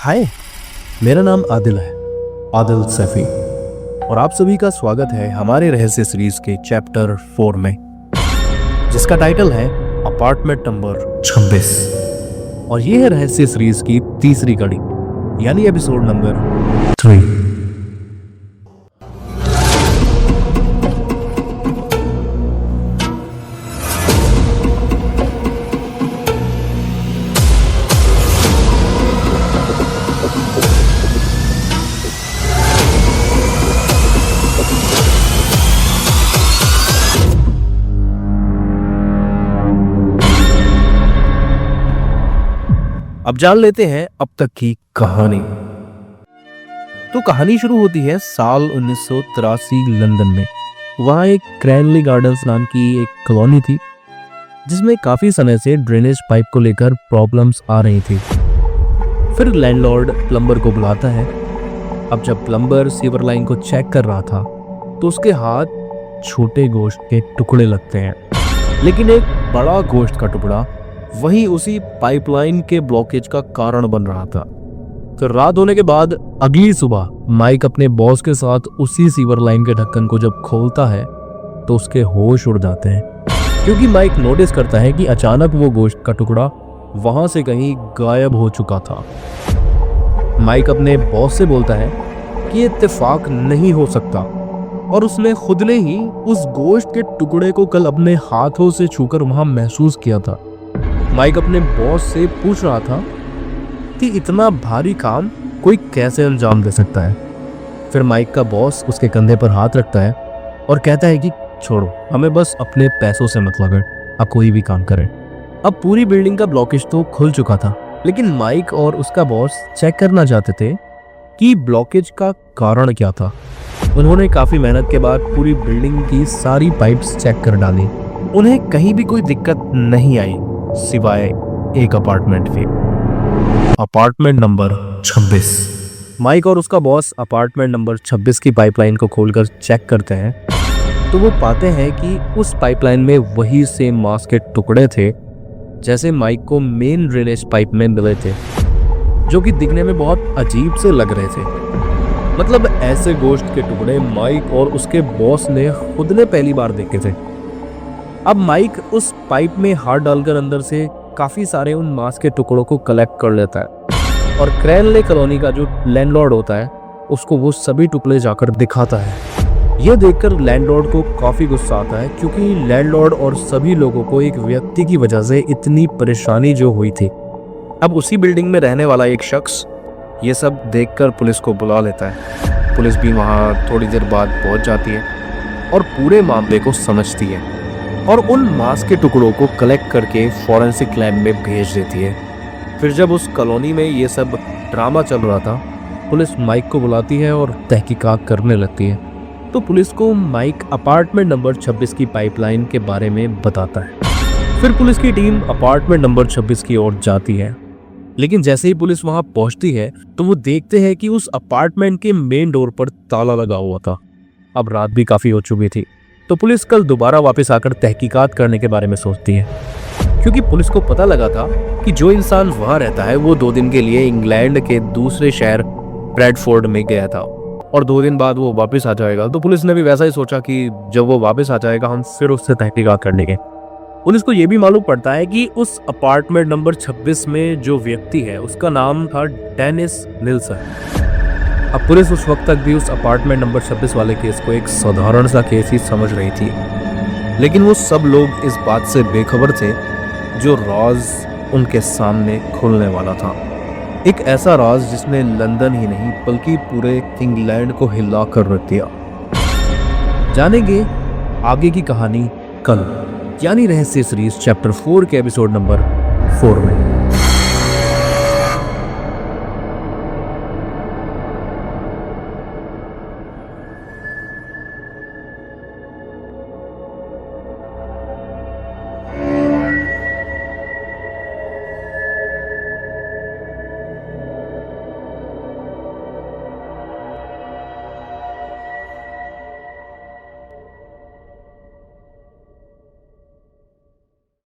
हाय, मेरा नाम आदिल है, आदिल सैफी, और आप सभी का स्वागत है हमारे रहस्य सीरीज के चैप्टर 4 में, जिसका टाइटल है अपार्टमेंट नंबर 26। और ये है रहस्य सीरीज की तीसरी कड़ी, यानी एपिसोड नंबर 3। अब जान लेते हैं अब तक की कहानी। तो कहानी शुरू होती है साल 1983 लंदन में। वहाँ एक क्रैनली गार्डन्स नाम की एक कॉलोनी थी, जिसमें काफी समय से ड्रेनेज पाइप को लेकर प्रॉब्लम्स आ रही थी। फिर लैंडलॉर्ड प्लम्बर को बुलाता है। अब जब प्लम्बर सीवर लाइन को चेक कर रहा था तो उसके हाथ छोटे गोश्त के टुकड़े लगते हैं, लेकिन एक बड़ा गोश्त का टुकड़ा वही उसी पाइपलाइन के ब्लॉकेज का कारण बन रहा था। तो रात होने के बाद अगली सुबह माइक अपने बॉस के साथ उसी सीवर लाइन के ढक्कन को जब खोलता है तो उसके होश उड़ जाते हैं, क्योंकि माइक नोटिस करता है कि अचानक वो गोश्त का टुकड़ा वहां से कहीं गायब हो चुका था। माइक अपने बॉस से बोलता है कि ये इत्तेफाक नहीं हो सकता, और उसने खुद ने ही उस गोश्त के टुकड़े को कल अपने हाथों से छूकर वहां महसूस किया था। माइक अपने बॉस से पूछ रहा था कि इतना भारी काम कोई कैसे अंजाम दे सकता है। फिर माइक का बॉस उसके कंधे पर हाथ रखता है और कहता है कि छोड़ो, हमें बस अपने पैसों से मतलब है, आप कोई भी काम करें। अब पूरी बिल्डिंग का ब्लॉकेज तो खुल चुका था, लेकिन माइक और उसका बॉस चेक करना चाहते थे कि ब्लॉकेज का कारण क्या था। उन्होंने काफी मेहनत के बाद पूरी बिल्डिंग की सारी पाइप्स चेक कर डाली। उन्हें कहीं भी कोई दिक्कत नहीं आई, सिवाय एक अपार्टमेंट के, अपार्टमेंट नंबर 26। माइक और उसका बॉस अपार्टमेंट नंबर 26 की पाइपलाइन को खोलकर चेक करते हैं तो वो पाते हैं कि उस पाइपलाइन में वही सेम मांस के टुकड़े थे जैसे माइक को मेन ड्रेनेज पाइप में मिले थे, जो कि दिखने में बहुत अजीब से लग रहे थे। मतलब ऐसे गोश्त के टुकड़े माइक और उसके बॉस ने खुद ने पहली बार देखे थे। अब माइक उस पाइप में हाथ डालकर अंदर से काफी सारे उन मांस के टुकड़ों को कलेक्ट कर लेता है, और क्रैनले कॉलोनी का जो लैंडलॉर्ड होता है उसको वो सभी टुकड़े जाकर दिखाता है। यह देखकर लैंडलॉर्ड को काफी गुस्सा आता है, क्योंकि लैंडलॉर्ड और सभी लोगों को एक व्यक्ति की वजह से इतनी परेशानी जो हुई थी। अब उसी बिल्डिंग में रहने वाला एक शख्स ये सब देखकर पुलिस को बुला लेता है। पुलिस भी वहाँ थोड़ी देर बाद पहुँच जाती है और पूरे मामले को समझती है, और उन मांस के टुकड़ों को कलेक्ट करके फॉरेंसिक लैब में भेज देती है। फिर जब उस कॉलोनी में ये सब ड्रामा चल रहा था, पुलिस माइक को बुलाती है और तहकीकात करने लगती है। तो पुलिस को माइक अपार्टमेंट नंबर 26 की पाइपलाइन के बारे में बताता है। फिर पुलिस की टीम अपार्टमेंट नंबर 26 की ओर जाती है, लेकिन जैसे ही पुलिस वहां पहुंचती है तो वो देखते हैं कि उस अपार्टमेंट के मेन डोर पर ताला लगा हुआ था। अब रात भी काफी हो चुकी थी, तो पुलिस कल दोबारा वापस आकर तहकीकात करने के बारे में सोचती है, क्योंकि पुलिस को पता लगा था कि जो इंसान वहां रहता है वो 2 दिन के लिए इंग्लैंड के दूसरे शहर ब्रैडफोर्ड में गया था, और 2 दिन बाद वो वापस आ जाएगा। तो पुलिस ने भी वैसा ही सोचा कि जब वो वापस आ जाएगा हम फिर उससे तहकीकात कर लेंगे। पुलिस को ये भी मालूम पड़ता है कि उस अपार्टमेंट नंबर 26 में जो व्यक्ति है उसका नाम था डेनिस निल्सन। अब पुलिस उस वक्त तक भी उस अपार्टमेंट नंबर 26 वाले केस को एक साधारण सा केस ही समझ रही थी, लेकिन वो सब लोग इस बात से बेखबर थे जो राज उनके सामने खुलने वाला था। एक ऐसा राज जिसने लंदन ही नहीं बल्कि पूरे इंग्लैंड को हिला कर रख दिया। जानेंगे आगे की कहानी कल, यानी रहस्य सीरीज चैप्टर 4 के एपिसोड नंबर 4 में।